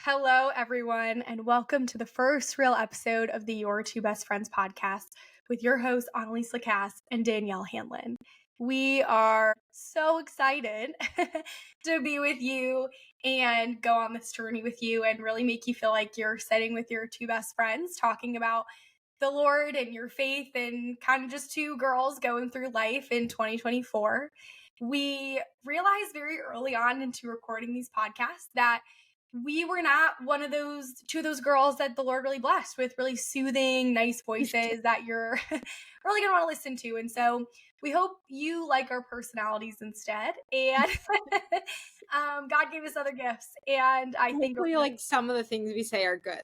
Hello, everyone, and welcome to the first real episode of the Your Two Best Friends podcast with your hosts, Annalise and Danielle Hanlon. We are so excited to be with you and go on this journey with you and really make you feel like you're sitting with your two best friends talking about the Lord and your faith and kind of just two girls going through life in 2024. We realized very early on into recording these podcasts that we were not two of those girls that the Lord really blessed with really soothing, nice voices that you're really going to want to listen to. And so we hope you like our personalities instead. And God gave us other gifts. And I think Hopefully, like some of the things we say are good.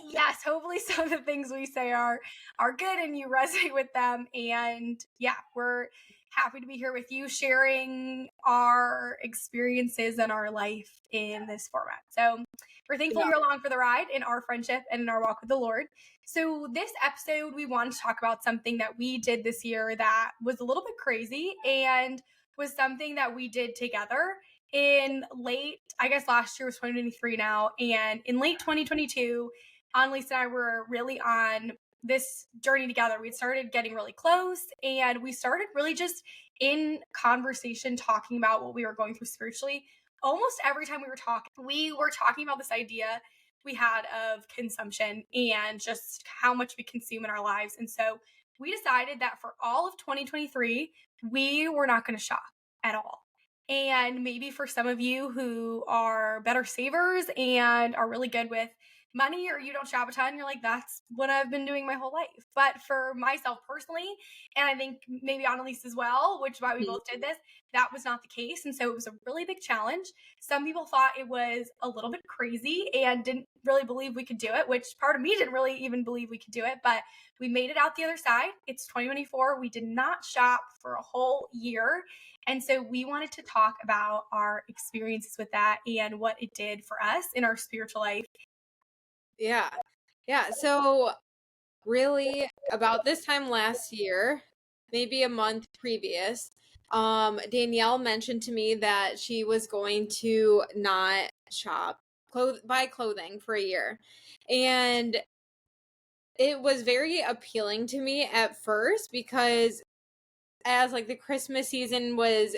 yes, hopefully some of the things we say are good and you resonate with them. And yeah, we're happy to be here with you sharing our experiences and our life in this format. So we're thankful you're along for the ride in our friendship and in our walk with the Lord. So this episode, we wanted to talk about something that we did this year that was a little bit crazy and was something that we did together in late, I guess last year was 2023 now, and in late 2022, Annalise and I were really on this journey together. We started getting really close, and we started really just in conversation talking about what we were going through spiritually. Almost every time we were talking about this idea we had of consumption and just how much we consume in our lives. And so we decided that for all of 2023, we were not going to shop at all. And maybe for some of you who are better savers and are really good with money, or you don't shop a ton, you're like, that's what I've been doing my whole life. But for myself personally, and I think maybe Annalise as well, which is why we both did this, that was not the case. And so it was a really big challenge. Some people thought it was a little bit crazy and didn't really believe we could do it, which part of me didn't really even believe we could do it. But we made it out the other side. It's 2024. We did not shop for a whole year. And so we wanted to talk about our experiences with that and what it did for us in our spiritual life. Yeah. So really about this time last year, maybe a month previous, Danielle mentioned to me that she was going to not buy clothing for a year. And it was very appealing to me at first because as like the Christmas season was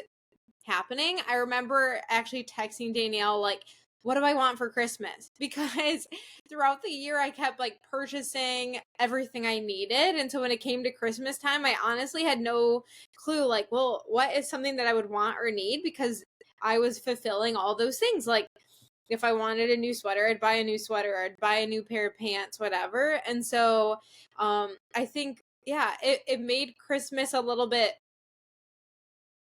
happening, I remember actually texting Danielle like, what do I want for Christmas? Because throughout the year I kept like purchasing everything I needed, and so when it came to Christmas time I honestly had no clue like, well, what is something that I would want or need, because I was fulfilling all those things. Like if I wanted a new sweater, I'd buy a new sweater, I'd buy a new pair of pants, whatever. And so I think it made Christmas a little bit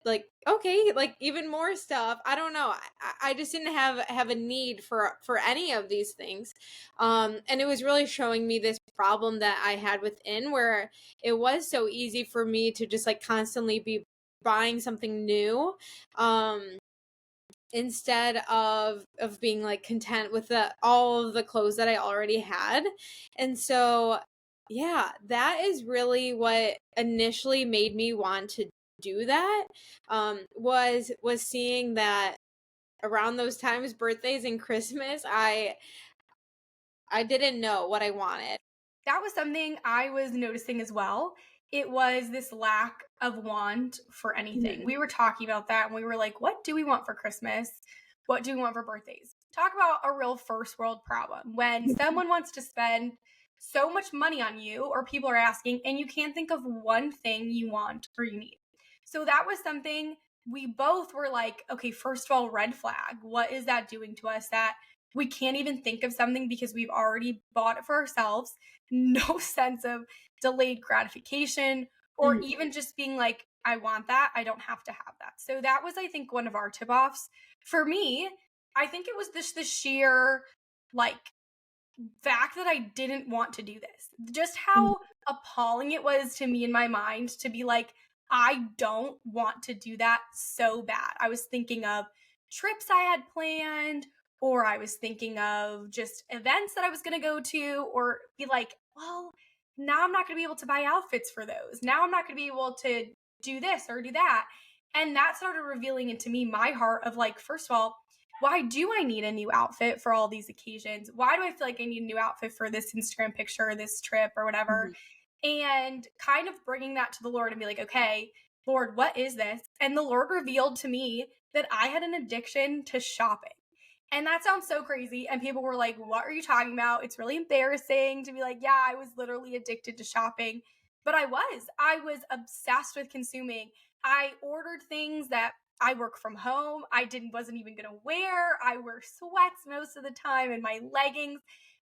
like, okay, like even more stuff. I don't know. I just didn't have a need for any of these things. And it was really showing me this problem that I had within, where it was so easy for me to just like constantly be buying something new, instead of being like content with all of the clothes that I already had. And so yeah, that is really what initially made me want to do that, was seeing that around those times, birthdays and Christmas, I didn't know what I wanted. That was something I was noticing as well. It was this lack of want for anything. We were talking about that and we were like, what do we want for Christmas? What do we want for birthdays? Talk about a real first world problem. When someone wants to spend so much money on you, or people are asking, and you can't think of one thing you want or you need. So that was something we both were like, okay, first of all, red flag. What is that doing to us that we can't even think of something because we've already bought it for ourselves? No sense of delayed gratification or even just being like, I want that. I don't have to have that. So that was, I think, one of our tip offs. For me, I think it was the sheer like fact that I didn't want to do this. Just how appalling it was to me in my mind to be like, I don't want to do that so bad. I was thinking of trips I had planned, or I was thinking of just events that I was going to go to, or be like, well, now I'm not going to be able to buy outfits for those. Now I'm not going to be able to do this or do that. And that started revealing into me my heart of like, first of all, why do I need a new outfit for all these occasions? Why do I feel like I need a new outfit for this Instagram picture, this trip, or whatever? Mhm. And kind of bringing that to the Lord and be like, okay, Lord, what is this? And the Lord revealed to me that I had an addiction to shopping. And that sounds so crazy. And people were like, what are you talking about? It's really embarrassing to be like, yeah, I was literally addicted to shopping. But I was obsessed with consuming. I ordered things that I work from home. Wasn't even gonna wear. I wear sweats most of the time and my leggings.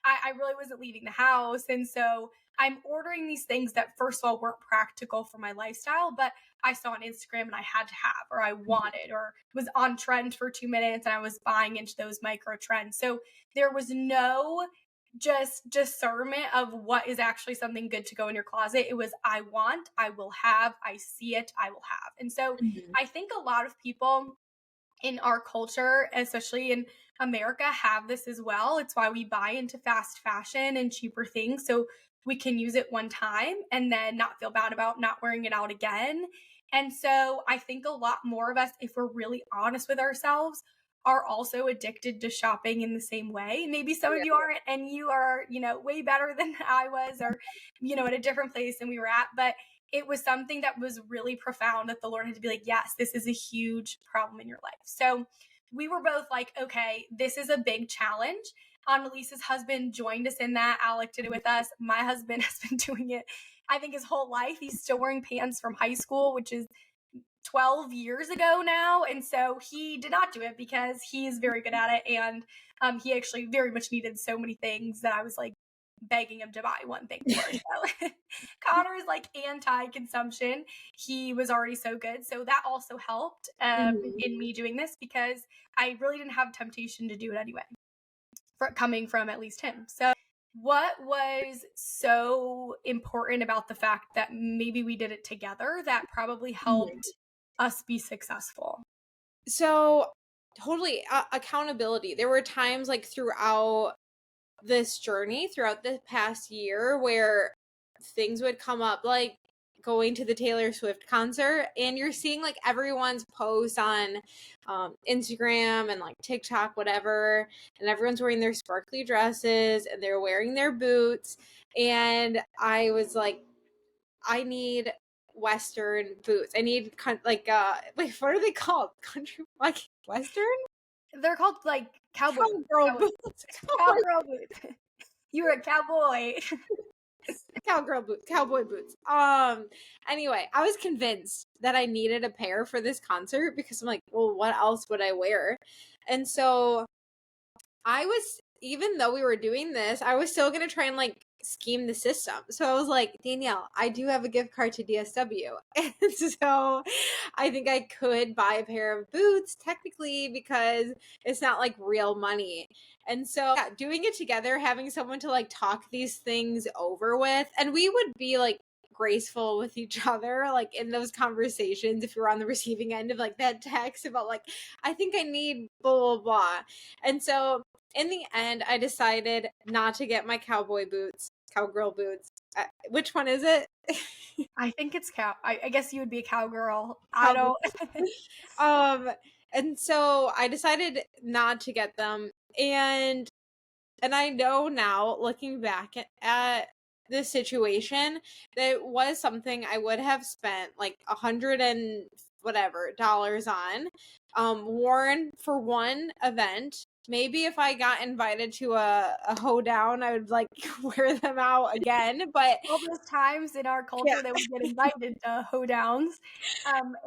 I really wasn't leaving the house. And so I'm ordering these things that first of all weren't practical for my lifestyle, but I saw on Instagram and I had to have, or I wanted, or was on trend for 2 minutes and I was buying into those micro trends. So there was no just discernment of what is actually something good to go in your closet. It was, I want, I will have, I see it, I will have. And so Mhm. I think a lot of people in our culture, especially in America, have this as well. It's why we buy into fast fashion and cheaper things so we can use it one time and then not feel bad about not wearing it out again. And so I think a lot more of us, if we're really honest with ourselves, are also addicted to shopping in the same way. Maybe some of you aren't, and you are, way better than I was, or, at a different place than we were at. But it was something that was really profound that the Lord had to be like, yes, this is a huge problem in your life. So we were both like, okay, this is a big challenge. Annalise's husband joined us in that. Alec did it with us. My husband has been doing it, I think, his whole life. He's still wearing pants from high school, which is 12 years ago now. And so he did not do it because he is very good at it. And he actually very much needed so many things that I was like begging him to buy one thing for. So Connor is like anti consumption. He was already so good. So that also helped Mhm. in me doing this because I really didn't have temptation to do it anyway, coming from at least him. So what was so important about the fact that maybe we did it together that probably Mhm. helped us be successful? So totally accountability. There were times like throughout this journey, throughout the past year, where things would come up, like going to the Taylor Swift concert, and you're seeing like everyone's posts on Instagram and like TikTok, whatever, and everyone's wearing their sparkly dresses and they're wearing their boots. And I was like, I need Western boots. I need like wait, what are they called? Country, like Western They're called like cowboy boots. cowgirl boots. Cowboy Cowgirl boots. You were a cowboy. cowgirl boots, cowboy boots. Anyway, I was convinced that I needed a pair for this concert because I'm like, well, what else would I wear? And so I was, even though we were doing this, I was still gonna try and like scheme the system. So I was like, Danielle, I do have a gift card to DSW. And so I think I could buy a pair of boots technically because it's not like real money. And so yeah, doing it together, having someone to like talk these things over with, and we would be like graceful with each other like in those conversations if we were on the receiving end of like that text about like, I think I need blah blah blah. And so in the end, I decided not to get my cowboy boots, cowgirl boots. Which one is it? I think it's cow. I guess you would be a cowgirl. I Cowboy. don't. um, and so I decided not to get them, and I know now, looking back at this situation, that it was something I would have spent like 100 and whatever dollars on, worn for one event. Maybe if I got invited to a hoedown, I would like wear them out again. But All those times in our yeah, culture that we get invited to hoedowns,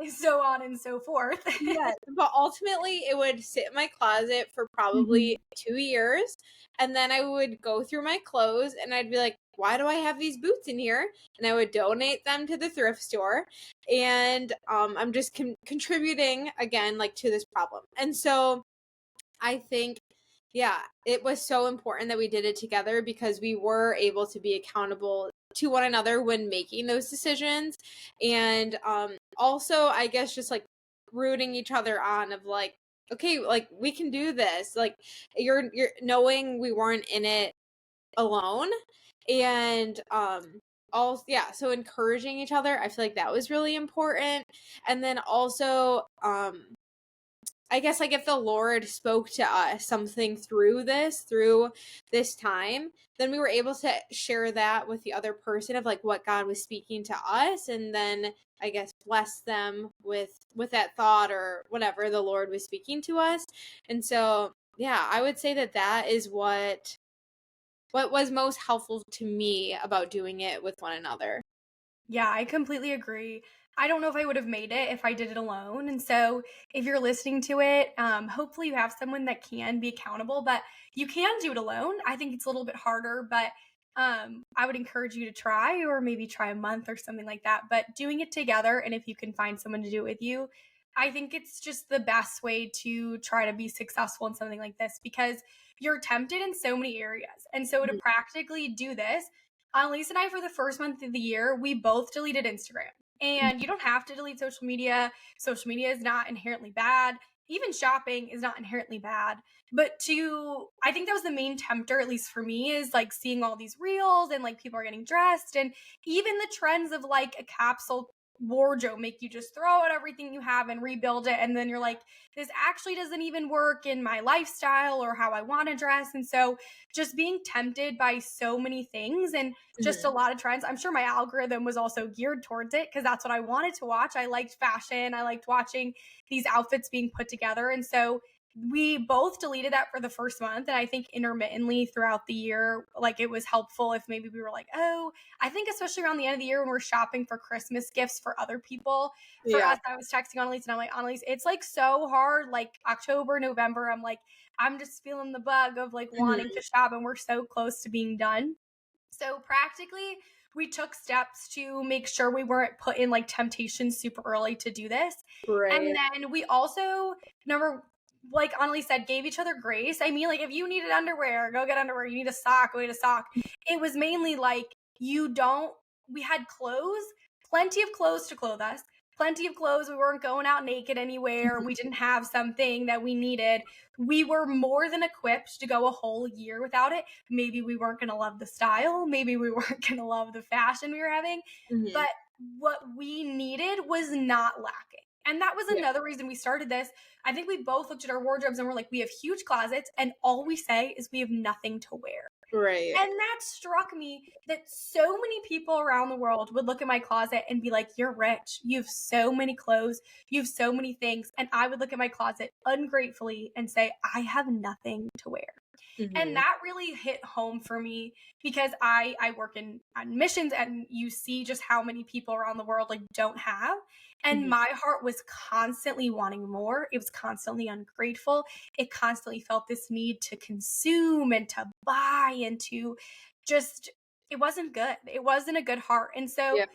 so on and so forth. yes, but ultimately it would sit in my closet for probably 2 years. And then I would go through my clothes and I'd be like, why do I have these boots in here? And I would donate them to the thrift store. And I'm just contributing again, like to this problem. And so I think, yeah, it was so important that we did it together because we were able to be accountable to one another when making those decisions. And also, I guess, just like rooting each other on of like, okay, like we can do this. Like you're knowing we weren't in it alone. And all, yeah, so encouraging each other, I feel like that was really important. And then also I guess like if the Lord spoke to us something through this time, then we were able to share that with the other person of like what God was speaking to us, and then I guess bless them with that thought or whatever the Lord was speaking to us. And so, yeah, I would say that that is what was most helpful to me about doing it with one another. Yeah, I completely agree. I don't know if I would have made it if I did it alone. And so, if you're listening to it, hopefully you have someone that can be accountable, but you can do it alone. I think it's a little bit harder, but I would encourage you to try, or maybe try a month or something like that. But doing it together, and if you can find someone to do it with you, I think it's just the best way to try to be successful in something like this, because you're tempted in so many areas. And so, to Mhm. practically do this, Annalise and I, for the first month of the year, we both deleted Instagram. And you don't have to delete social media. Social media is not inherently bad. Even shopping is not inherently bad. But I think that was the main tempter, at least for me, is like seeing all these reels and like people are getting dressed. And even the trends of like a capsule wardrobe make you just throw out everything you have and rebuild it. And then you're like, this actually doesn't even work in my lifestyle or how I want to dress. And so just being tempted by so many things and just a Mhm. lot of trends. I'm sure my algorithm was also geared towards it because that's what I wanted to watch. I liked fashion. I liked watching these outfits being put together. And so we both deleted that for the first month. And I think intermittently throughout the year, like it was helpful if maybe we were like, oh, I think especially around the end of the year when we're shopping for Christmas gifts for other people. For Yeah. us, I was texting Annalise and I'm like, Annalise, it's like so hard. Like October, November, I'm like, I'm just feeling the bug of like wanting Mhm. to shop and we're so close to being done. So practically, we took steps to make sure we weren't put in like temptation super early to do this. And Right. then we also, number like Annalise said, gave each other grace. I mean, like if you needed underwear, go get underwear. You need a sock, go get a sock. It was mainly like you don't, we had clothes, plenty of clothes to clothe us, plenty of clothes. We weren't going out naked anywhere. We didn't have something that we needed. We were more than equipped to go a whole year without it. Maybe we weren't going to love the style. Maybe we weren't going to love the fashion we were having. Mhm. But what we needed was not lacking. And that was Yeah. another reason we started this. I think we both looked at our wardrobes and we're like, we have huge closets, and all we say is we have nothing to wear. Right. And that struck me that so many people around the world would look at my closet and be like, you're rich. You have so many clothes. You have so many things. And I would look at my closet ungratefully and say, I have nothing to wear. And Mhm. that really hit home for me because I work in on missions, and you see just how many people around the world like don't have. And Mhm. my heart was constantly wanting more. It was constantly ungrateful. It constantly felt this need to consume and to buy and to just, it wasn't good. It wasn't a good heart. And so Yeah.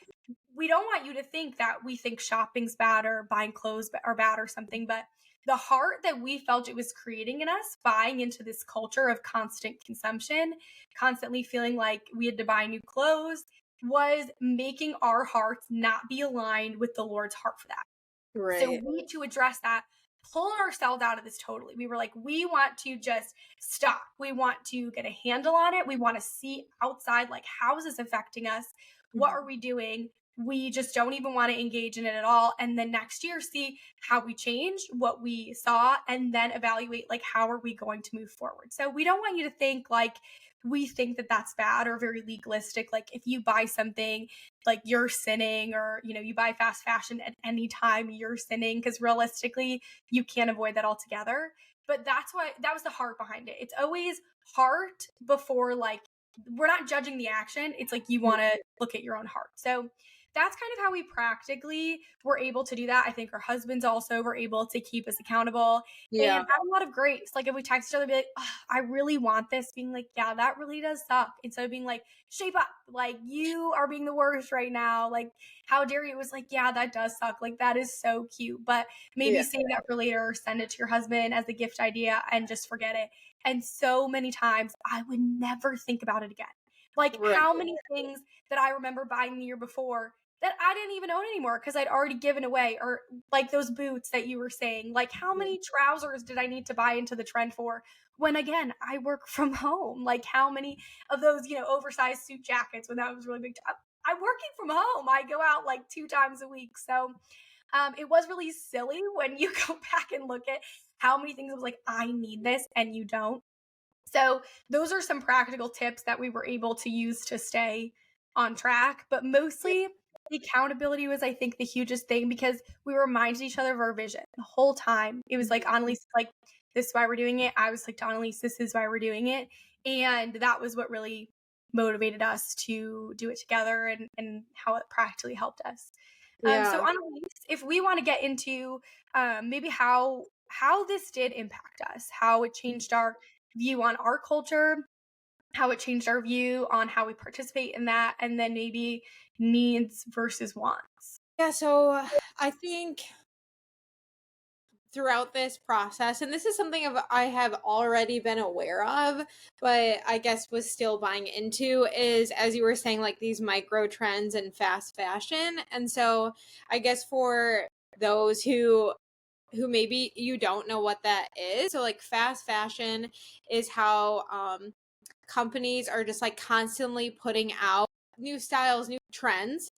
we don't want you to think that we think shopping's bad or buying clothes are bad or something, but the heart that we felt it was creating in us, buying into this culture of constant consumption, constantly feeling like we had to buy new clothes, was making our hearts not be aligned with the Lord's heart for that. So Right. we, to address that, pulled ourselves out of this totally. We were like, we want to just stop. We want to get a handle on it. We want to see outside, like, how is this affecting us? What are Mhm. we doing? We just don't even want to engage in it at all. And then next year, see how we change, what we saw, and then evaluate, like, how are we going to move forward? So we don't want you to think like we think that that's bad or very legalistic. Like, if you buy something, like you're sinning, or you buy fast fashion at any time, you're sinning, because realistically you can't avoid that altogether. But that's why that was the heart behind it. It's always heart before, like, we're not judging the action. It's like you want to look at your own heart. So that's kind of how we practically were able to do that. I think our husbands also were able to keep us accountable and Yeah. have a lot of grace. Like if we text each other, be like, oh, I really want this, being like, yeah, that really does suck. Instead of being like, shape up, like you are being the worst right now. Like, how dare you? It was like, yeah, that does suck. Like, that is so cute. But maybe Yeah. save that for later, or send it to your husband as a gift idea and just forget it. And so many times I would never think about it again. Like, Right. how many things that I remember buying the year before that I didn't even own anymore because I'd already given away, or like those boots that you were saying. Like, how Mhm. many trousers did I need to buy into the trend for when, again, I work from home? Like, how many of those, oversized suit jackets when that was really big? I'm working from home. I go out like 2 times a week. So It was really silly when you go back and look at how many things I was like, I need this, and you don't. So those are some practical tips that we were able to use to stay on track. But mostly the accountability was, I think, the hugest thing because we reminded each other of our vision the whole time. It was like, Mhm. Annalise, like, this is why we're doing it. I was like, to Annalise, this is why we're doing it. And that was what really motivated us to do it together and how it practically helped us. So Yeah. Annalise, if we want to get into maybe how this did impact us, how it changed our view on our culture, how it changed our view on how we participate in that, and then maybe needs versus wants. Yeah, so I think throughout this process, and this is something I have already been aware of, but I guess was still buying into, is as you were saying, like these micro trends and fast fashion. And so I guess for those who maybe you don't know what that is, so like fast fashion is how companies are just like constantly putting out new styles, new trends,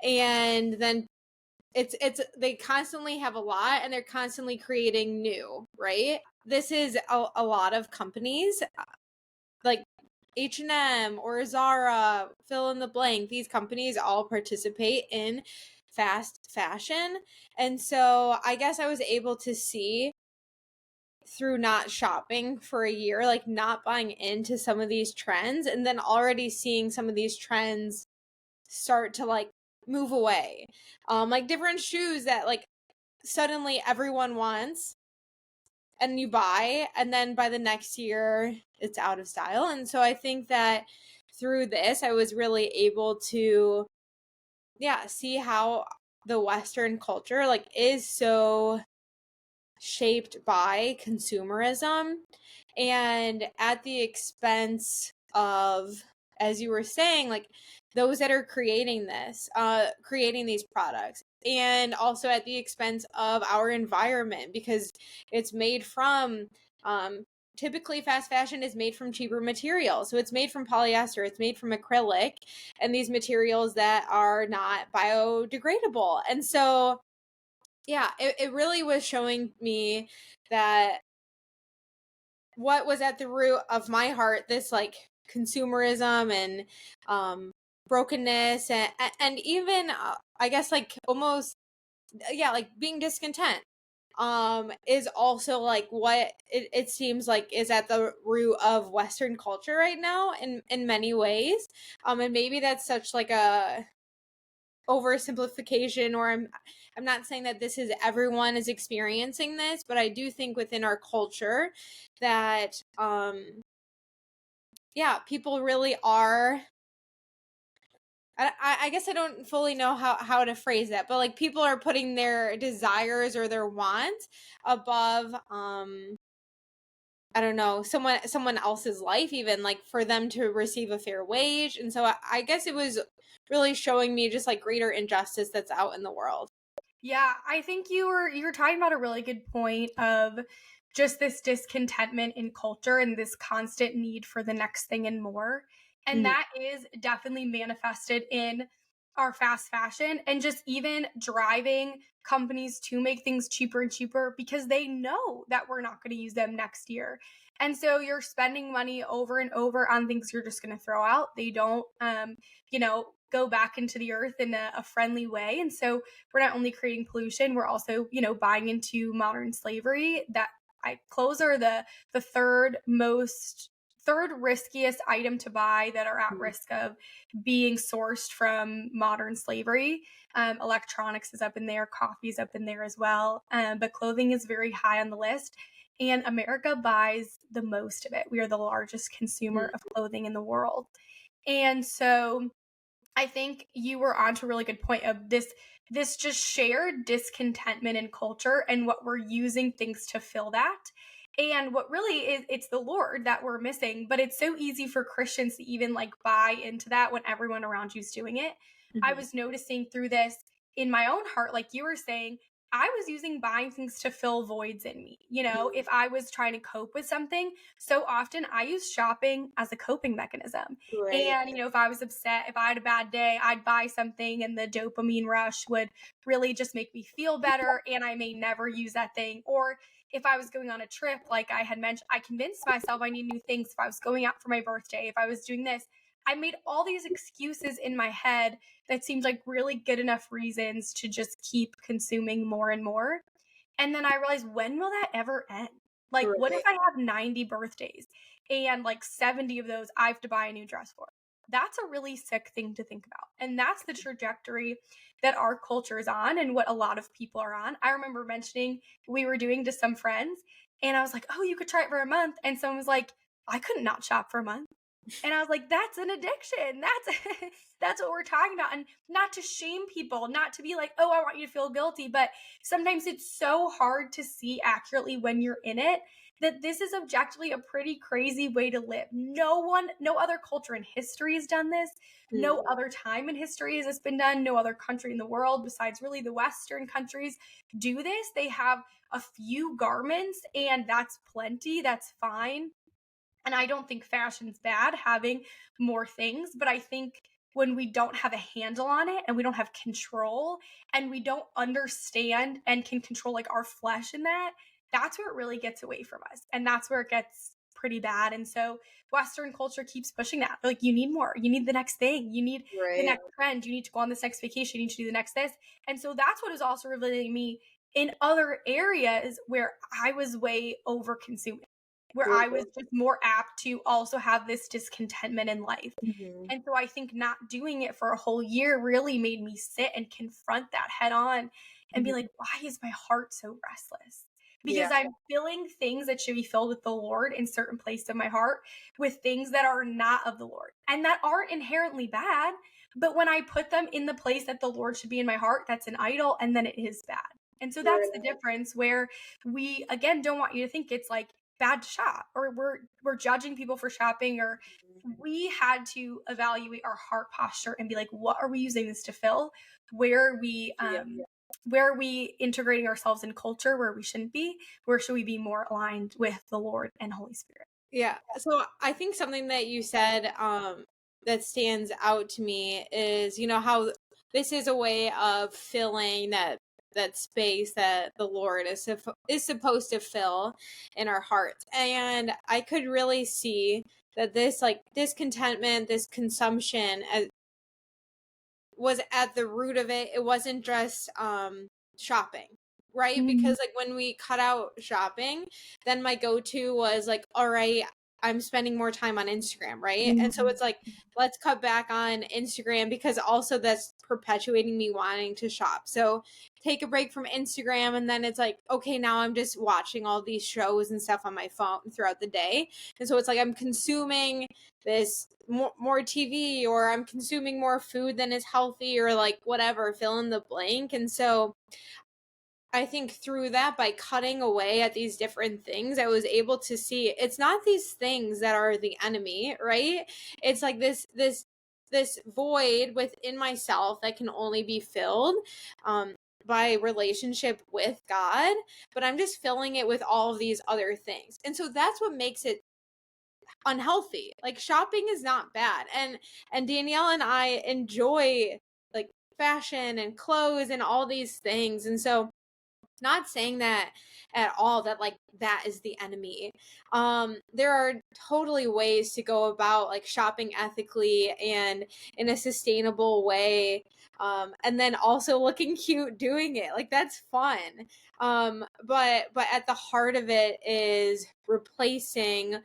and then it's they constantly have a lot and they're constantly creating new, right? This is a lot of companies like H&M or Zara, fill in the blank. These companies all participate in fast fashion. And so I guess I was able to see through not shopping for a year, like not buying into some of these trends, and then already seeing some of these trends start to like move away. Like different shoes that like suddenly everyone wants and you buy, and then by the next year it's out of style. And so I think that through this I was really able to see how the Western culture like is so shaped by consumerism and at the expense of, as you were saying, like those that are creating creating these products, and also at the expense of our environment because it's made from typically fast fashion is made from cheaper materials, so it's made from polyester, it's made from acrylic, and these materials that are not biodegradable. And so yeah, it really was showing me that what was at the root of my heart, this like consumerism and brokenness and even I guess like almost like being discontent is also like what it seems like is at the root of Western culture right now in many ways. And maybe that's such like a oversimplification, or I'm not saying that this is everyone is experiencing this, but I do think within our culture that people really are, I guess I don't fully know how to phrase that, but like people are putting their desires or their wants above I don't know, someone else's life, even like for them to receive a fair wage. And so I guess it was really showing me just like greater injustice that's out in the world. Yeah, I think you were talking about a really good point of just this discontentment in culture and this constant need for the next thing and more. And Mhm. that is definitely manifested in our fast fashion and just even driving companies to make things cheaper and cheaper because they know that we're not going to use them next year. And so you're spending money over and over on things you're just going to throw out. They don't go back into the earth in a friendly way. And so we're not only creating pollution, we're also, buying into modern slavery. That clothes are the third riskiest item to buy that are at Mhm. risk of being sourced from modern slavery. Electronics is up in there, coffee is up in there as well. But clothing is very high on the list. And America buys the most of it. We are the largest consumer of clothing in the world. And so I think you were onto a really good point of this just shared discontentment in culture and what we're using things to fill that. And what really is, it's the Lord that we're missing, but it's so easy for Christians to even like buy into that when everyone around you's doing it. I Mhm. was noticing through this in my own heart, like you were saying, I was using buying things to fill voids in me. You know, if I was trying to cope with something, so often I use shopping as a coping mechanism. Right. And, you know, if I was upset, if I had a bad day, I'd buy something and the dopamine rush would really just make me feel better. And I may never use that thing. Or if I was going on a trip, like I had mentioned, I convinced myself I need new things. If I was going out for my birthday, if I was doing this, I made all these excuses in my head that seemed like really good enough reasons to just keep consuming more and more. And then I realized, when will that ever end? Like, what if Right. I have 90 birthdays and like 70 of those I have to buy a new dress for? That's a really sick thing to think about. And that's the trajectory that our culture is on and what a lot of people are on. I remember mentioning we were doing to some friends, and I was like, oh, you could try it for a month. And someone was like, I could not shop for a month. And I was like, that's an addiction. That's that's what we're talking about. And not to shame people, not to be like, oh, I want you to feel guilty, but sometimes it's so hard to see accurately when you're in it that this is objectively a pretty crazy way to live. No other culture in history has done this. Mm. No other time in history has this been done. No other country in the world, besides really the Western countries, do this. They have a few garments, and that's plenty. That's fine. And I don't think fashion's bad having more things, but I think when we don't have a handle on it and we don't have control and we don't understand and can control like our flesh in that, that's where it really gets away from us. And that's where it gets pretty bad. And so Western culture keeps pushing that. Like, you need more. You need the next thing. You need the Right. next trend. You need to go on this next vacation. You need to do the next this. And so that's what is also revealing me in other areas where I was way over consuming, where I was Right. just more apt to also have this discontentment in life. Mhm. And so I think not doing it for a whole year really made me sit and confront that head on and be Mhm. like, why is my heart so restless? Yeah. Because I'm filling things that should be filled with the Lord in certain places of my heart with things that are not of the Lord and that aren't inherently bad. But when I put them in the place that the Lord should be in my heart, that's an idol, and then it is bad. And so that's the Right. difference, where we again don't want you to think it's like bad to shop, or we're judging people for shopping, or we had to evaluate our heart posture and be like, what are we using this to fill? Where are we Yeah. where are we integrating ourselves in culture where we shouldn't be? Where should we be more aligned with the Lord and Holy Spirit? Yeah. So I think something that you said that stands out to me is, how this is a way of filling that space that the Lord is supposed to fill in our hearts. And I could really see that this like discontentment, this consumption was at the root of it. It wasn't just shopping, right? Mm-hmm. Because like when we cut out shopping, then my go-to was like, all right, I'm spending more time on Instagram, right? And so Mm-hmm. it's like, let's cut back on Instagram, because also that's perpetuating me wanting to shop. So take a break from Instagram, and then it's like, okay, now I'm just watching all these shows and stuff on my phone throughout the day. And so it's like I'm consuming this more TV, or I'm consuming more food than is healthy, or like whatever, fill in the blank. And so I think through that, by cutting away at these different things, I was able to see it's not these things that are the enemy, right? It's like this void within myself that can only be filled by relationship with God, but I'm just filling it with all of these other things. And so that's what makes it unhealthy. Like, shopping is not bad. And Danielle and I enjoy like fashion and clothes and all these things. And so, not saying that at all, that like that is the enemy. There are totally ways to go about like shopping ethically and in a sustainable way, and then also looking cute doing it. Like, that's fun. But at the heart of it is replacing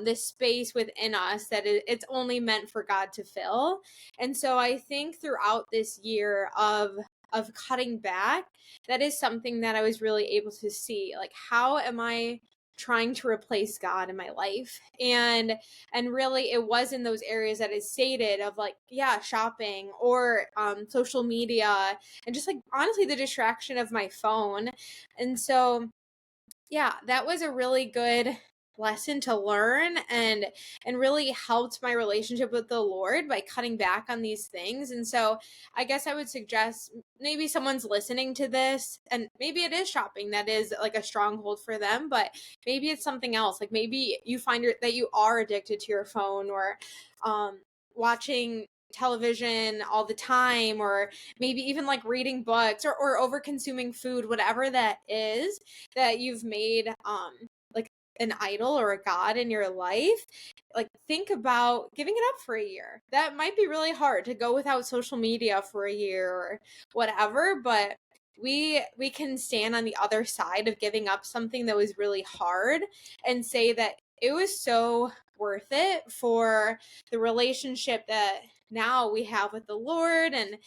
this space within us that it's only meant for God to fill. And so I think throughout this year of cutting back, that is something that I was really able to see. Like, how am I trying to replace God in my life? And really, it was in those areas that I stated of like, yeah, shopping, or social media, and just like honestly the distraction of my phone. And so yeah, that was a really good lesson to learn, and really helped my relationship with the Lord by cutting back on these things. And so I guess I would suggest, maybe someone's listening to this and maybe it is shopping that is like a stronghold for them, but maybe it's something else. Like maybe you find that you are addicted to your phone, or watching television all the time, or maybe even like reading books, or over consuming food, whatever that is that you've made like an idol or a god in your life. Like, think about giving it up for a year. That might be really hard to go without social media for a year or whatever, but we can stand on the other side of giving up something that was really hard and say that it was so worth it for the relationship that now we have with the Lord, and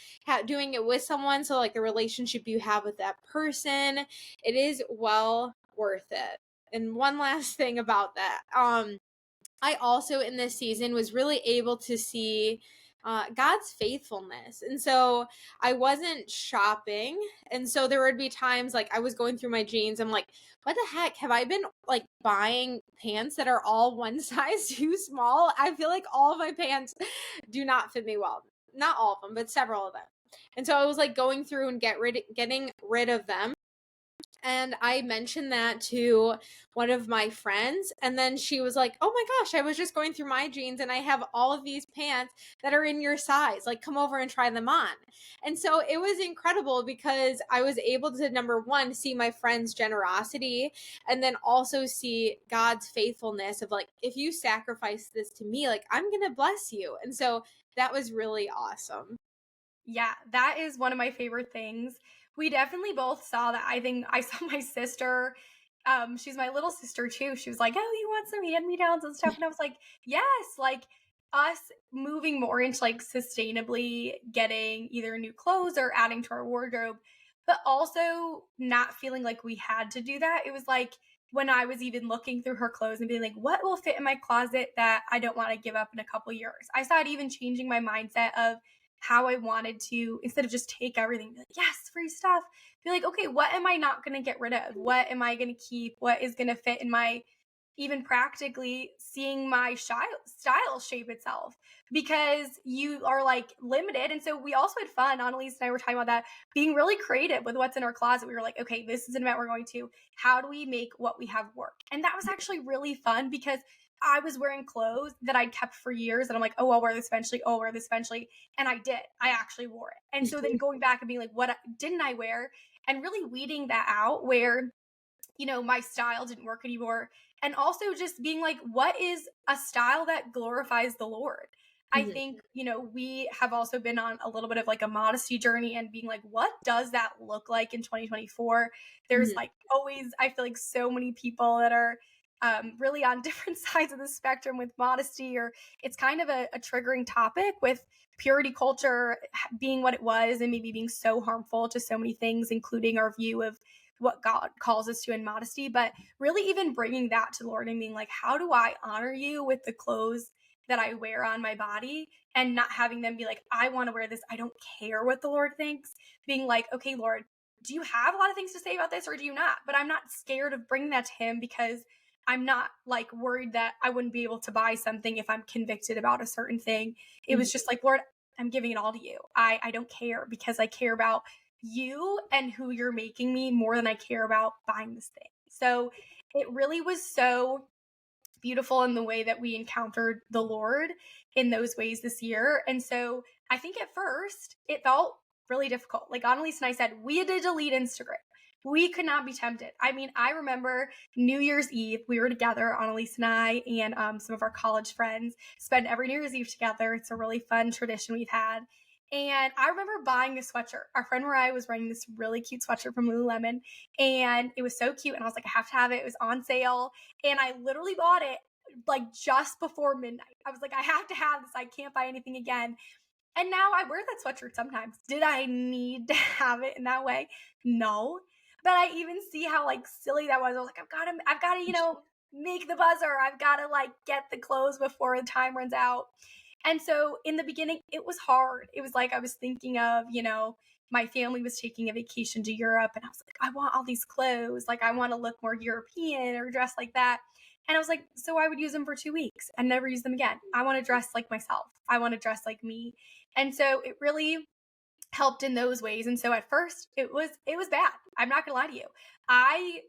doing it with someone. So like the relationship you have with that person, it is well worth it. And one last thing about that, I also in this season was really able to see God's faithfulness. And so I wasn't shopping. And so there would be times like I was going through my jeans. I'm like, what the heck? Have I been like buying pants that are all one size too small? I feel like all of my pants do not fit me well. Not all of them, but several of them. And so I was like going through and getting rid of them. And I mentioned that to one of my friends, and then she was like, oh my gosh, I was just going through my jeans and I have all of these pants that are in your size. Like, come over and try them on. And so it was incredible because I was able to, number one, see my friend's generosity, and then also see God's faithfulness of like, if you sacrifice this to me, like, I'm going to bless you. And so that was really awesome. Yeah, that is one of my favorite things. We definitely both saw that. I think I saw my sister. She's my little sister too. She was like, "Oh, you want some hand-me-downs and stuff?" And I was like, "Yes!" Like us moving more into like sustainably getting either new clothes or adding to our wardrobe, but also not feeling like we had to do that. It was like when I was even looking through her clothes and being like, "What will fit in my closet that I don't want to give up in a couple years?" I saw it even changing my mindset of how I wanted to, instead of just take everything, be like, yes, free stuff, be like, okay, what am I not going to get rid of? What am I going to keep? What is going to fit in my, even practically seeing my style shape itself, because you are like limited. And so we also had fun. Annalise and I were talking about that, being really creative with what's in our closet. We were like, okay, this is an event we're going to. How do we make what we have work? And that was actually really fun because I was wearing clothes that I'd kept for years. And I'm like, oh, I'll wear this eventually. Oh, I'll wear this eventually. And I did. I actually wore it. And so then going back and being like, what didn't I wear? And really weeding that out where, my style didn't work anymore. And also just being like, what is a style that glorifies the Lord? I Mhm. think, we have also been on a little bit of like a modesty journey and being like, what does that look like in 2024? There's Mhm. like always, I feel like so many people that are really on different sides of the spectrum with modesty, or it's kind of a triggering topic with purity culture being what it was and maybe being so harmful to so many things, including our view of what God calls us to in modesty, but really even bringing that to the Lord and being like, how do I honor you with the clothes that I wear on my body, and not having them be like, I want to wear this. I don't care what the Lord thinks. Being like, okay, Lord, do you have a lot of things to say about this or do you not? But I'm not scared of bringing that to him because I'm not like worried that I wouldn't be able to buy something if I'm convicted about a certain thing. It Mhm. was just like, Lord, I'm giving it all to you. I don't care because I care about you and who you're making me more than I care about buying this thing. So it really was so beautiful in the way that we encountered the Lord in those ways this year. And so I think at first it felt really difficult. Like Annalise and I said, we had to delete Instagram. We could not be tempted. I mean, I remember New Year's Eve, we were together, Annalise and I, and some of our college friends spend every New Year's Eve together. It's a really fun tradition we've had. And I remember buying a sweatshirt. Our friend Mariah was wearing this really cute sweatshirt from Lululemon, and it was so cute. And I was like, I have to have it. It was on sale. And I literally bought it like just before midnight. I was like, I have to have this. I can't buy anything again. And now I wear that sweatshirt sometimes. Did I need to have it in that way? No. But I even see how like silly that was. I was like, I've gotta, make the buzzer. I've gotta like get the clothes before the time runs out. And so in the beginning, it was hard. It was like I was thinking of, my family was taking a vacation to Europe, and I was like, I want all these clothes. Like, I want to look more European or dress like that. And I was like, so I would use them for 2 weeks and never use them again. I want to dress like myself. I want to dress like me. And so it really helped in those ways. And so at first it was bad. I'm not gonna lie to you. I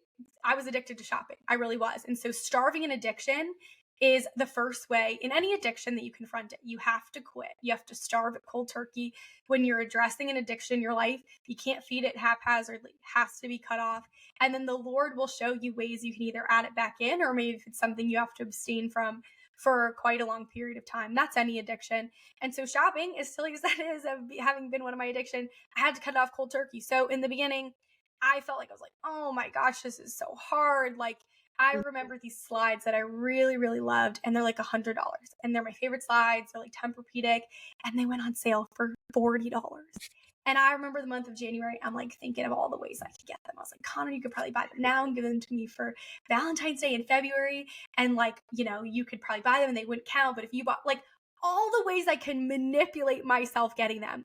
was addicted to shopping. I really was. And so starving an addiction is the first way in any addiction that you confront it. You have to quit. You have to starve it cold turkey. When you're addressing an addiction in your life, you can't feed it haphazardly. It has to be cut off. And then the Lord will show you ways you can either add it back in, or maybe if it's something you have to abstain from for quite a long period of time. That's any addiction. And so shopping, as silly as that is, of having been one of my addiction, I had to cut it off cold turkey. So in the beginning, I felt like I was like, oh my gosh, this is so hard. Like, I remember these slides that I really, really loved, and they're like $100, and they're my favorite slides. They're like Tempur-Pedic, and they went on sale for $40. And I remember the month of January, I'm like thinking of all the ways I could get them. I was like, Connor, you could probably buy them now and give them to me for Valentine's Day in February. And like, you could probably buy them and they wouldn't count. But if you bought, like, all the ways I can manipulate myself getting them.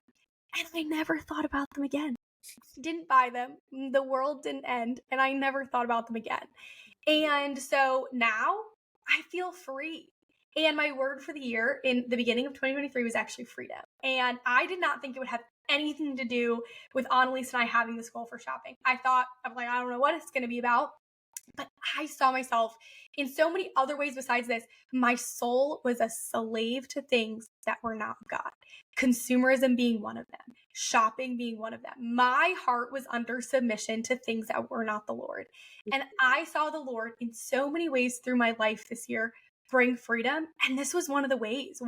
And I never thought about them again. Didn't buy them. The world didn't end. And I never thought about them again. And so now I feel free. And my word for the year in the beginning of 2023 was actually freedom. And I did not think it would have anything to do with Annalise and I having this goal for shopping. I'm like, I don't know what it's going to be about. But I saw myself in so many other ways besides this. My soul was a slave to things that were not God. Consumerism being one of them, shopping being one of them. My heart was under submission to things that were not the Lord. And I saw the Lord in so many ways through my life this year bring freedom. And this was one of the ways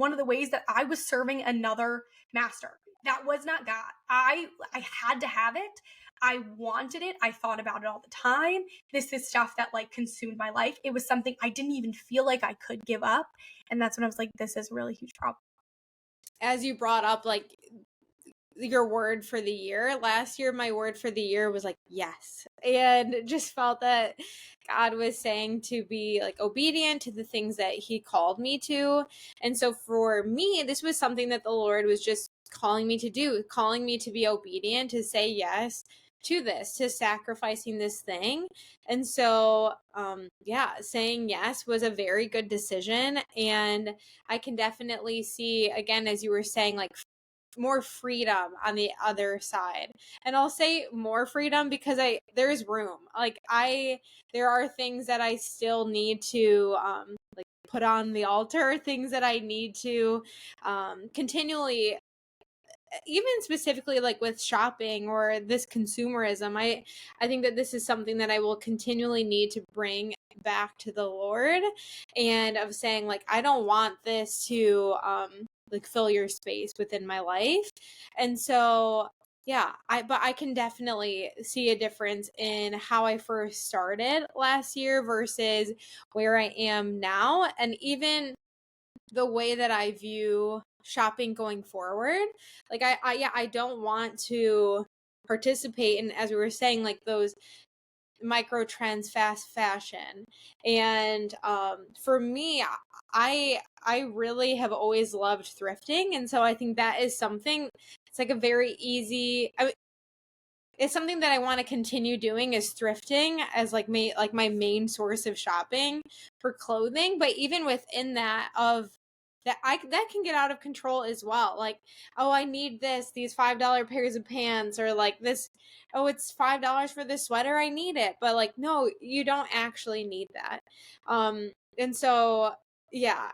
that I was serving another master. That was not God. I had to have it. I wanted it. I thought about it all the time. This is stuff that like consumed my life. It was something I didn't even feel like I could give up. And that's when I was like, this is a really huge problem. As you brought up, like, your word for the year, last year my word for the year was like yes, and just felt that God was saying to be like obedient to the things that he called me to. And so for me, this was something that the Lord was just calling me to do, calling me to be obedient, to say yes to this, to sacrificing this thing. And so saying yes was a very good decision. And I can definitely see, again, as you were saying, like more freedom on the other side. And I'll say more freedom because there's room. Like there are things that I still need to like put on the altar, things that I need to continually, even specifically like with shopping or this consumerism. I think that this is something that I will continually need to bring back to the Lord, and of saying like I don't want this to like fill your space within my life. And so but I can definitely see a difference in how I first started last year versus where I am now, and even the way that I view shopping going forward. Like I don't want to participate in, as we were saying, like those micro trends, fast fashion. And for me, I really have always loved thrifting, and so I think that is something, it's like a very easy, it's something that I want to continue doing, is thrifting as like my main source of shopping for clothing. But even within that, that can get out of control as well. Like, oh, I need these $5 pairs of pants, or like this, oh, it's $5 for this sweater, I need it. But like, no, you don't actually need that. And so yeah,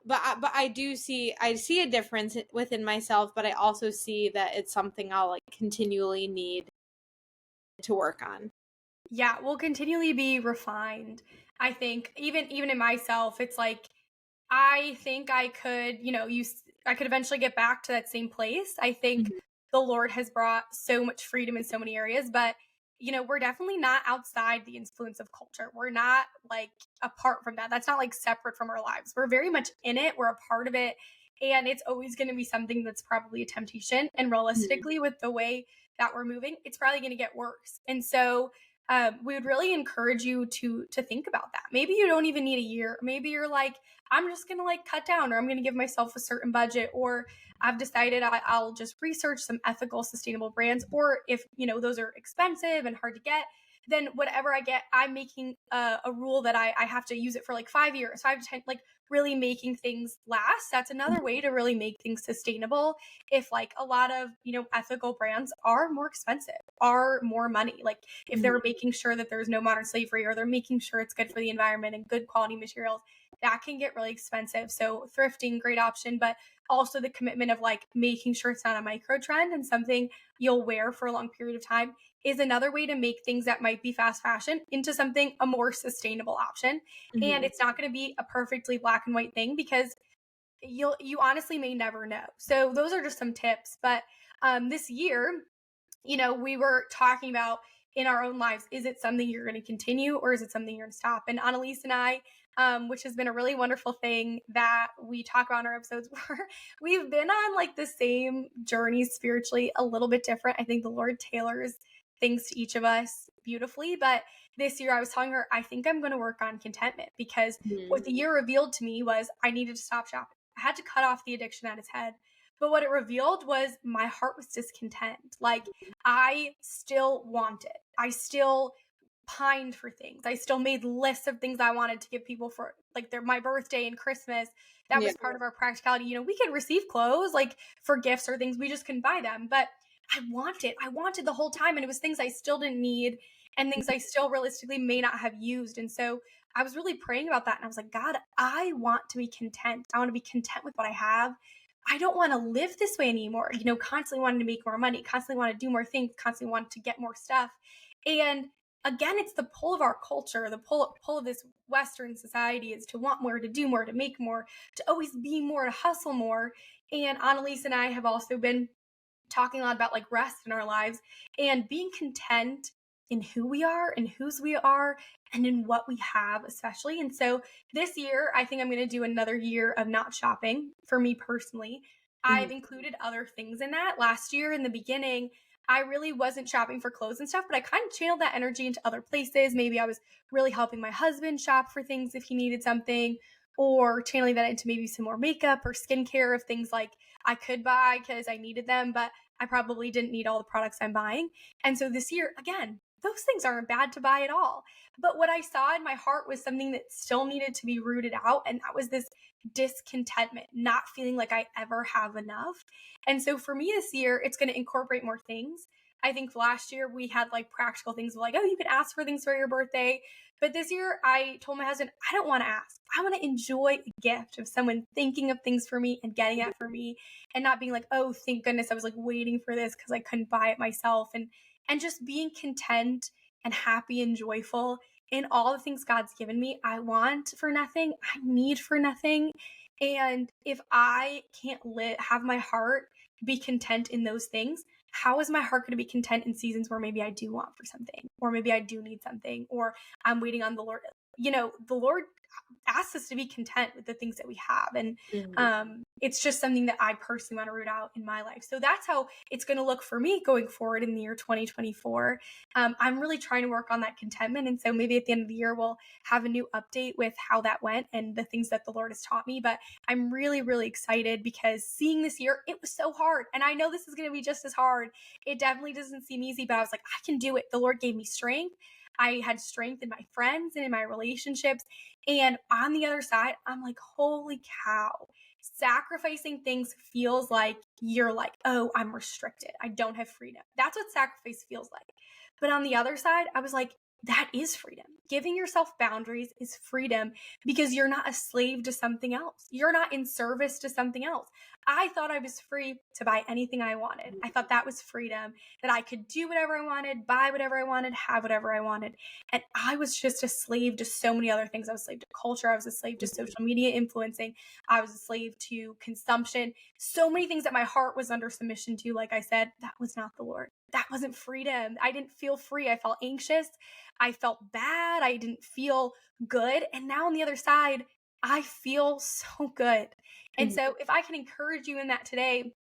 but I see a difference within myself, but I also see that it's something I'll like continually need to work on. Yeah, we'll continually be refined. I think even in myself, it's like I think I could, I could eventually get back to that same place. I think Mhm. the Lord has brought so much freedom in so many areas, but we're definitely not outside the influence of culture. We're not like apart from that. That's not like separate from our lives. We're very much in it. We're a part of it. And it's always going to be something that's probably a temptation. And Mhm. realistically, with the way that we're moving, it's probably going to get worse. And so we would really encourage you to think about that. Maybe you don't even need a year. Maybe you're like, I'm just going to like cut down, or I'm going to give myself a certain budget, or I've decided I'll just research some ethical, sustainable brands. Or if, those are expensive and hard to get, then whatever I get, I'm making a rule that I have to use it for like 5 years, 5 to 10, like really making things last. That's another way to really make things sustainable. If like a lot of, ethical brands are more expensive, are more money, like if Mhm. they're making sure that there's no modern slavery, or they're making sure it's good for the environment and good quality materials, that can get really expensive. So thrifting, great option, but also the commitment of like making sure it's not a micro trend and something you'll wear for a long period of time is another way to make things that might be fast fashion into something a more sustainable option. And Mhm. it's not going to be a perfectly black and white thing, because you honestly may never know. So those are just some tips. But this year, we were talking about in our own lives, is it something you're going to continue, or is it something you're going to stop? And Annalise and I, which has been a really wonderful thing that we talk about in our episodes, where we've been on like the same journey spiritually, a little bit different. I think the Lord tailors things to each of us beautifully. But this year I was telling her, I think I'm going to work on contentment, because what Mhm. the year revealed to me was I needed to stop shopping. I had to cut off the addiction at its head. But what it revealed was my heart was discontent. Like I still wanted. I still pined for things. I still made lists of things I wanted to give people for like my birthday and Christmas. That Yeah. was part of our practicality. We could receive clothes like for gifts or things. We just couldn't buy them. But I wanted the whole time. And it was things I still didn't need and things I still realistically may not have used. And so I was really praying about that. And I was like, God, I want to be content. I want to be content with what I have. I don't want to live this way anymore. Constantly wanting to make more money, constantly want to do more things, constantly want to get more stuff. And again, it's the pull of our culture, the pull of this Western society is to want more, to do more, to make more, to always be more, to hustle more. And Annalise and I have also been talking a lot about like rest in our lives and being content in who we are and whose we are and in what we have, especially. And so this year, I think I'm going to do another year of not shopping for me personally. Mhm. I've included other things in that. Last year, in the beginning, I really wasn't shopping for clothes and stuff, but I kind of channeled that energy into other places. Maybe I was really helping my husband shop for things if he needed something, or channeling that into maybe some more makeup or skincare of things like I could buy because I needed them, but I probably didn't need all the products I'm buying. And so this year, again, those things aren't bad to buy at all. But what I saw in my heart was something that still needed to be rooted out. And that was this discontentment, not feeling like I ever have enough. And so for me this year, it's going to incorporate more things. I think last year we had like practical things like, oh, you can ask for things for your birthday. But this year I told my husband, I don't want to ask. I want to enjoy a gift of someone thinking of things for me and getting it for me, and not being like, oh, thank goodness I was like waiting for this because I couldn't buy it myself. And just being content and happy and joyful in all the things God's given me. I want for nothing. I need for nothing. And if I can't have my heart be content in those things, how is my heart going to be content in seasons where maybe I do want for something, or maybe I do need something, or I'm waiting on the Lord? The Lord asks us to be content with the things that we have. And Mhm. it's just something that I personally want to root out in my life. So that's how it's going to look for me going forward in the year 2024. I'm really trying to work on that contentment. And so maybe at the end of the year, we'll have a new update with how that went and the things that the Lord has taught me. But I'm really, really excited because seeing this year, it was so hard. And I know this is going to be just as hard. It definitely doesn't seem easy, but I was like, I can do it. The Lord gave me strength. I had strength in my friends and in my relationships. And on the other side, I'm like, holy cow. Sacrificing things feels like you're like, oh, I'm restricted. I don't have freedom. That's what sacrifice feels like. But on the other side, I was like, that is freedom. Giving yourself boundaries is freedom because you're not a slave to something else. You're not in service to something else. I thought I was free to buy anything I wanted. I thought that was freedom, that I could do whatever I wanted, buy whatever I wanted, have whatever I wanted. And I was just a slave to so many other things. I was a slave to culture. I was a slave to social media influencing. I was a slave to consumption. So many things that my heart was under submission to. Like I said, that was not the Lord. That wasn't freedom. I didn't feel free. I felt anxious. I felt bad. I didn't feel good. And now on the other side, I feel so good. And Mhm. so if I can encourage you in that today,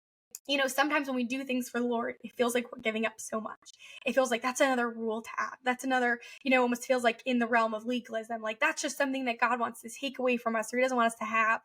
sometimes when we do things for the Lord, it feels like we're giving up so much. It feels like that's another rule to add. That's another, almost feels like in the realm of legalism. Like that's just something that God wants to take away from us or he doesn't want us to have.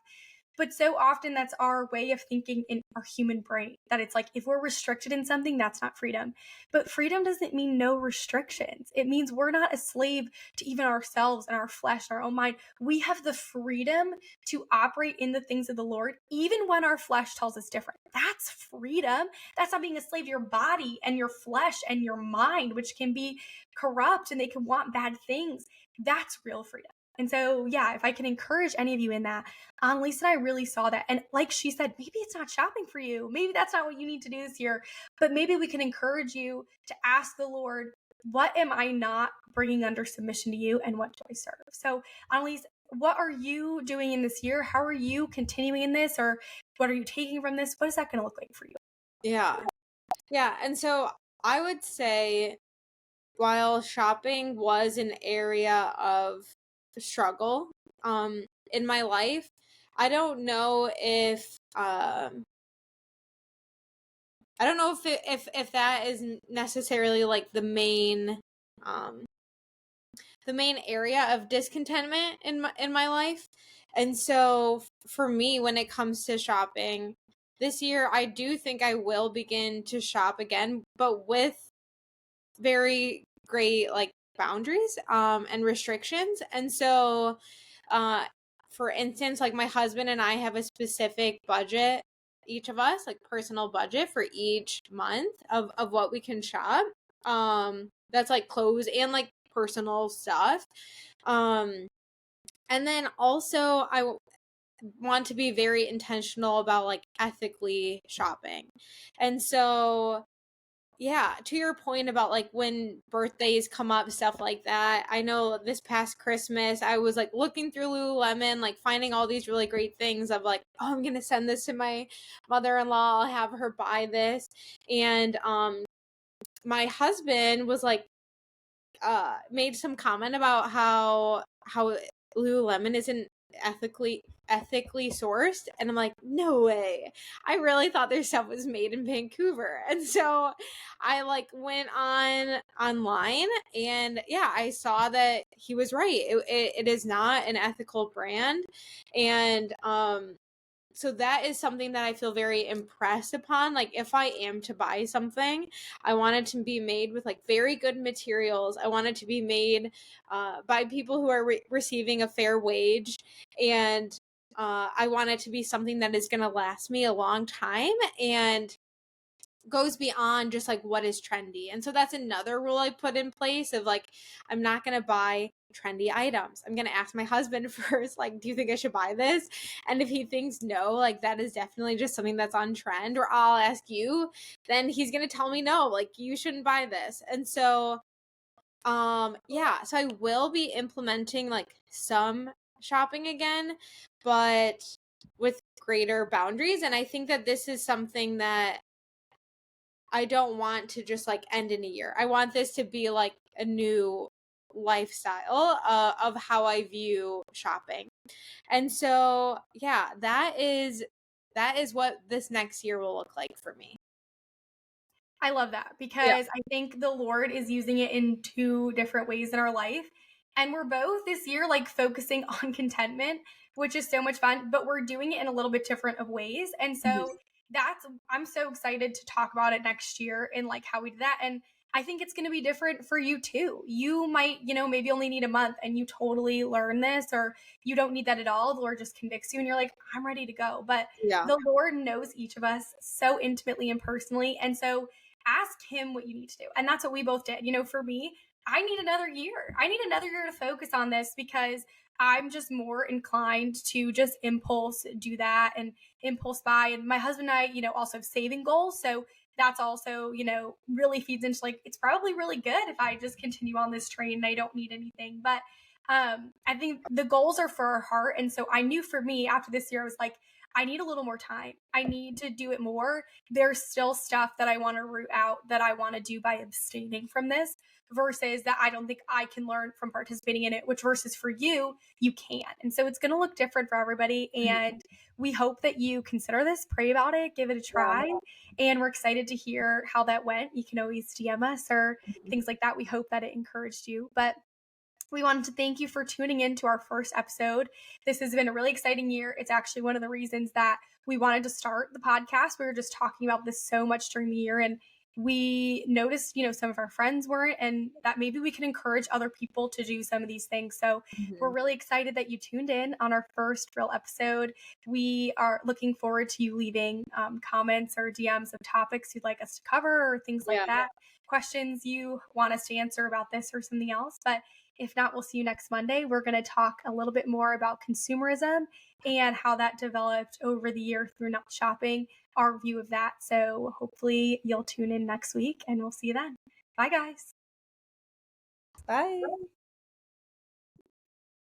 But so often that's our way of thinking in our human brain, that it's like if we're restricted in something, that's not freedom. But freedom doesn't mean no restrictions. It means we're not a slave to even ourselves and our flesh and our own mind. We have the freedom to operate in the things of the Lord, even when our flesh tells us different. That's freedom. That's not being a slave to your body and your flesh and your mind, which can be corrupt and they can want bad things. That's real freedom. And so, yeah, if I can encourage any of you in that, Annalise and I really saw that. And like she said, maybe it's not shopping for you. Maybe that's not what you need to do this year. But maybe we can encourage you to ask the Lord, what am I not bringing under submission to you, and what do I serve? So, Annalise, what are you doing in this year? How are you continuing in this, or what are you taking from this? What is that going to look like for you? Yeah. Yeah. And so I would say, while shopping was an area of struggle in my life, I don't know if if that is necessarily like the main area of discontentment in my life. And so for me, when it comes to shopping this year, I do think I will begin to shop again, but with very great like boundaries and restrictions. And so for instance, like my husband and I have a specific budget, each of us, like personal budget for each month of what we can shop. That's like clothes and like personal stuff. And then also I want to be very intentional about like ethically shopping. And so yeah, to your point about like when birthdays come up, stuff like that. I know this past Christmas, I was like looking through Lululemon, like finding all these really great things of like, oh, I'm gonna send this to my mother-in-law. I'll have her buy this. And my husband was like, made some comment about how Lululemon isn't ethically sourced, and I'm like, no way. I really thought their stuff was made in Vancouver. And so I like went online, and yeah, I saw that he was right. It is not an ethical brand. And so that is something that I feel very impressed upon. Like if I am to buy something, I want it to be made with like very good materials. I want it to be made by people who are receiving a fair wage. And I want it to be something that is going to last me a long time and goes beyond just like what is trendy. And so that's another rule I put in place of like, I'm not going to buy trendy items. I'm going to ask my husband first, like, do you think I should buy this? And if he thinks no, like that is definitely just something that's on trend, or I'll ask you, then he's going to tell me no, like you shouldn't buy this. And so yeah, so I will be implementing like some shopping again, but with greater boundaries. And I think that this is something that I don't want to just like end in a year. I want this to be like a new lifestyle of how I view shopping. And so, yeah, that is what this next year will look like for me. I love that Yeah. because I think the Lord is using it in two different ways in our life. And we're both this year like focusing on contentment, which is so much fun, but we're doing it in a little bit different of ways. And so I'm so excited to talk about it next year and like how we did that. And I think it's going to be different for you too. You might, maybe only need a month and you totally learn this, or you don't need that at all. The Lord just convicts you and you're like, I'm ready to go. But Yeah. the Lord knows each of us so intimately and personally. And so ask him what you need to do. And that's what we both did. For me, I need another year. I need another year to focus on this because I'm just more inclined to just impulse do that and impulse buy. And my husband and I, also have saving goals. So that's also, really feeds into like, it's probably really good if I just continue on this train and I don't need anything. But I think the goals are for our heart. And so I knew for me after this year, I was like, I need a little more time. I need to do it more. There's still stuff that I want to root out that I want to do by abstaining from this versus that I don't think I can learn from participating in it, which versus for you, you can. And so it's going to look different for everybody. And we hope that you consider this, pray about it, give it a try. And we're excited to hear how that went. You can always DM us or things like that. We hope that it encouraged you. But We wanted to thank you for tuning in to our first episode. This has been a really exciting year. It's actually one of the reasons that we wanted to start the podcast. We were just talking about this so much during the year, and we noticed, some of our friends weren't, and that maybe we can encourage other people to do some of these things. So we're really excited that you tuned in on our first real episode. We are looking forward to you leaving comments or DMs of topics you'd like us to cover or things like that, questions you want us to answer about this or something else. But if not, we'll see you next Monday. We're going to talk a little bit more about consumerism and how that developed over the year through not shopping, our view of that. So hopefully you'll tune in next week and we'll see you then. Bye, guys. Bye.